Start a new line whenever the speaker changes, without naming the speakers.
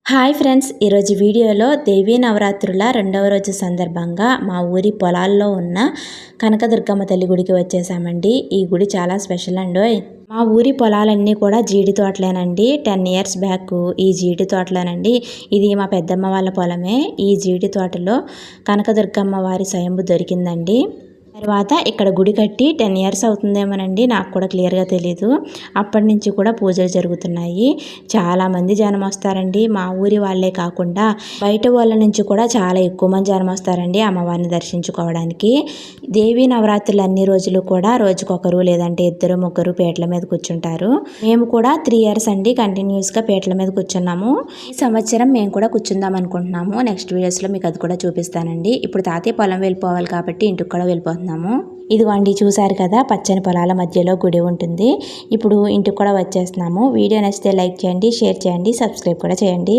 Hi friends, ఈరోజు వీడియోలో దేవీ నవరాత్రుల రెండవ రోజు సందర్భంగా మా ఊరి పొలాల్లో ఉన్న కనకదుర్గమ్మ తల్లి గుడికి వచ్చేసామండి. ఈ గుడి చాలా స్పెషల్ అండోయ్. మా ఊరి పొలాలన్నీ కూడా జీడి తోటలేనండి. 10 ఇయర్స్ బ్యాక్ ఈ జీడి తోటలోనండి. ఇది మా పెద్దమ్మ వాళ్ళ పొలమే. ఈ జీడి తోటలో కనకదుర్గమ్మ వారి స్వయంభు దొరికిందండి. తర్వాత ఇక్కడ గుడి కట్టి 10 ఇయర్స్ అవుతుందేమోనండి, నాకు కూడా క్లియర్గా తెలీదు. అప్పటి నుంచి కూడా పూజలు జరుగుతున్నాయి. చాలామంది జనం వస్తారండి. మా ఊరి వాళ్ళే కాకుండా బయట వాళ్ళ నుంచి కూడా చాలా ఎక్కువ మంది జనం వస్తారండి అమ్మవారిని దర్శించుకోవడానికి. దేవీ నవరాత్రులు అన్ని రోజులు కూడా రోజుకొకరు లేదంటే ఇద్దరు ముగ్గురు పీటల మీద కూర్చుంటారు. మేము కూడా 3 ఇయర్స్ అండి కంటిన్యూస్గా పీటల మీద కూర్చున్నాము. ఈ సంవత్సరం మేము కూడా కూర్చుందాం అనుకుంటున్నాము. నెక్స్ట్ వీడియోస్లో మీకు అది కూడా చూపిస్తానండి. ఇప్పుడు తాతయ్య పొలం వెళ్ళిపోవాలి కాబట్టి ఇంటికి కూడా వెళ్ళిపోతున్నాము. ఇదిగోండి, చూసారు కదా, పచ్చని పొలాల మధ్యలో గుడి ఉంటుంది. ఇప్పుడు ఇంటికి కూడా వచ్చేస్తున్నాము. వీడియో నచ్చితే లైక్ చేయండి, షేర్ చేయండి, సబ్స్క్రైబ్ కూడా చేయండి.